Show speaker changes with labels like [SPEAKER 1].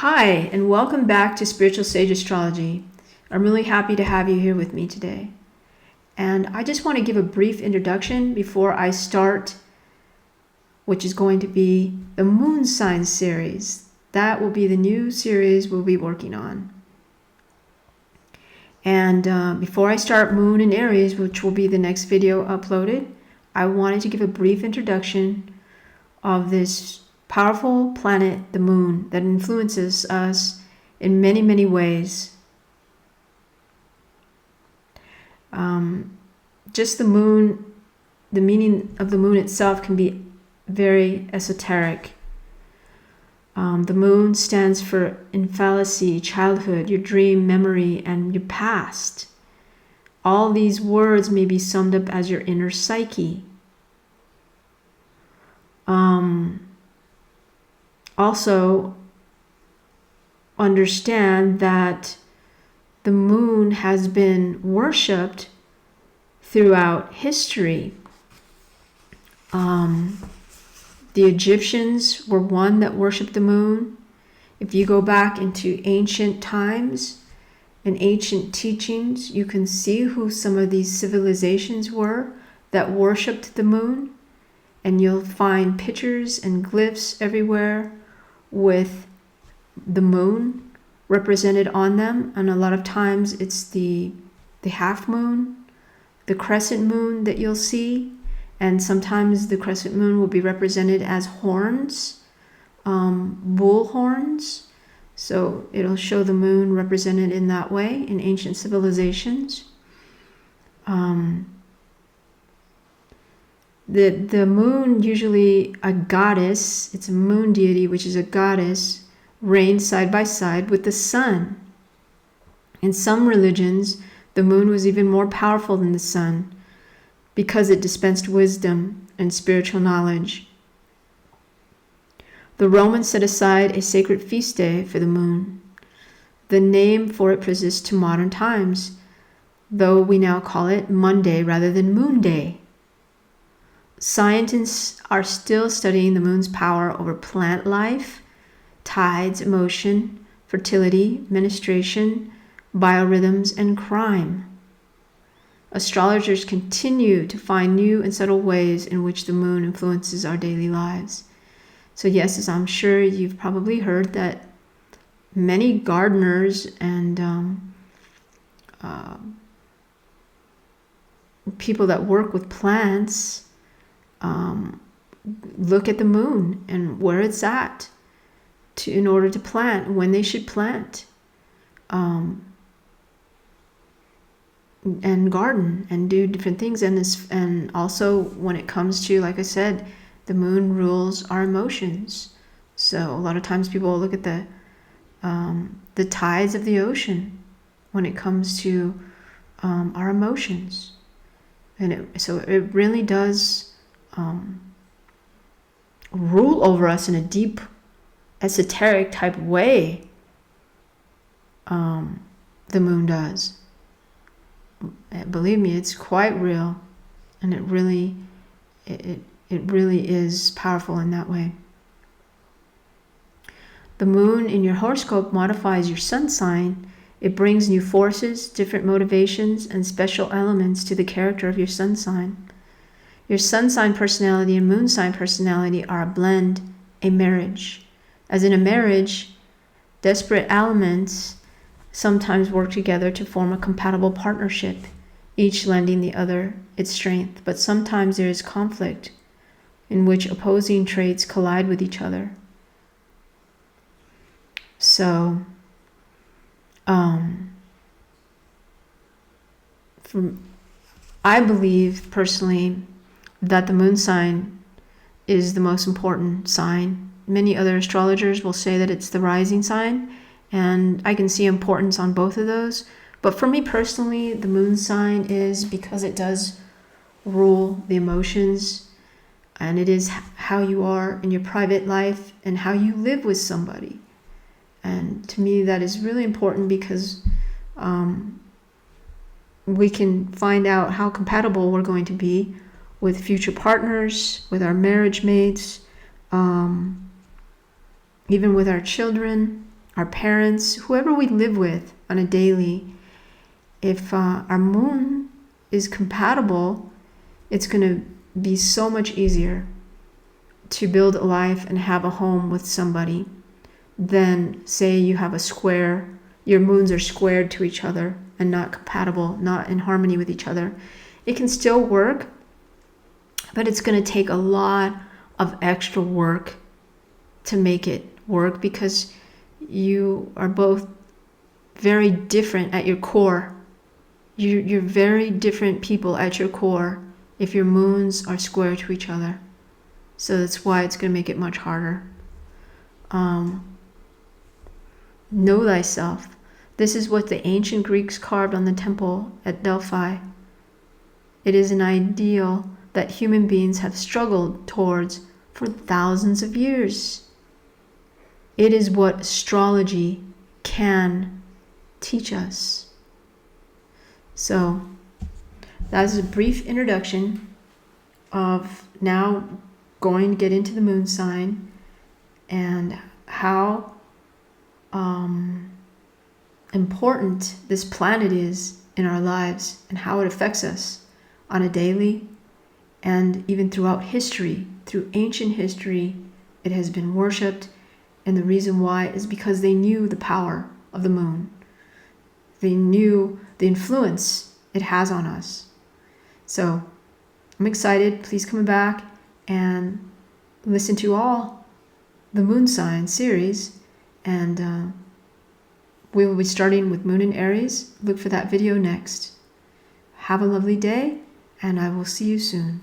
[SPEAKER 1] Hi, and welcome back to Spiritual Sage Astrology. I'm really happy to have you here with me today. And I just want to give a brief introduction before I start, which is going to be the Moon Signs series. That will be the new series we'll be working on. And before I start Moon and Aries, which will be the next video uploaded, I wanted to give a brief introduction of this powerful planet, the moon, that influences us in many, many ways. Just the moon, the meaning of the moon itself can be very esoteric. The moon stands for infancy, childhood, your dream, memory, and your past. All these words may be summed up as your inner psyche. Also, understand that the moon has been worshipped throughout history. The Egyptians were one that worshipped the moon. If you go back into ancient times and ancient teachings, you can see who some of these civilizations were that worshipped the moon. And you'll find pictures and glyphs everywhere with the moon represented on them. And a lot of times it's the half moon, the crescent moon that you'll see. And sometimes the crescent moon will be represented as horns, bull horns. So it'll show the moon represented in that way in ancient civilizations. The moon, usually a goddess, it's a moon deity, which is a goddess, reigns side by side with the sun. In some religions, the moon was even more powerful than the sun because it dispensed wisdom and spiritual knowledge. The Romans set aside a sacred feast day for the moon. The name for it persists to modern times, though we now call it Monday rather than Moon Day. Scientists are still studying the moon's power over plant life, tides, emotion, fertility, menstruation, biorhythms, and crime. Astrologers continue to find new and subtle ways in which the moon influences our daily lives. So yes, as I'm sure you've probably heard, that many gardeners and people that work with plants look at the moon and where it's at in order to plant, when they should plant, and garden and do different things. And also when it comes to, like I said, the moon rules our emotions. So a lot of times people will look at the tides of the ocean when it comes to our emotions. And so it really does rule over us in a deep, esoteric type way. The moon does. Believe me, it's quite real, and it really is powerful in that way. The moon in your horoscope modifies your sun sign. It brings new forces, different motivations, and special elements to the character of your sun sign. Your sun sign personality and moon sign personality are a blend, a marriage. As in a marriage, disparate elements sometimes work together to form a compatible partnership, each lending the other its strength. But sometimes there is conflict in which opposing traits collide with each other. So, I believe personally that the moon sign is the most important sign. Many other astrologers will say that it's the rising sign, and I can see importance on both of those. But for me personally, the moon sign is because it does rule the emotions, and it is how you are in your private life and how you live with somebody. And to me, that is really important because we can find out how compatible we're going to be with future partners, with our marriage mates, even with our children, our parents, whoever we live with on a daily, if our moon is compatible, it's going to be so much easier to build a life and have a home with somebody than, say, you have a square, your moons are squared to each other and not compatible, not in harmony with each other. It can still work, but it's going to take a lot of extra work to make it work, because you are both very different at your core. You're very different people at your core if your moons are square to each other. So that's why it's going to make it much harder. Know thyself. This is what the ancient Greeks carved on the temple at Delphi. It is an ideal that human beings have struggled towards for thousands of years. It is what astrology can teach us. So that's a brief introduction of now going to get into the moon sign and how important this planet is in our lives and how it affects us on a daily and even throughout history. Through ancient history, it has been worshipped, and the reason why is because they knew the power of the moon. They knew the influence it has on us. So I'm excited. Please come back and listen to all the moon sign series, and we will be starting with Moon in Aries. Look for that video next. Have a lovely day, and I will see you soon.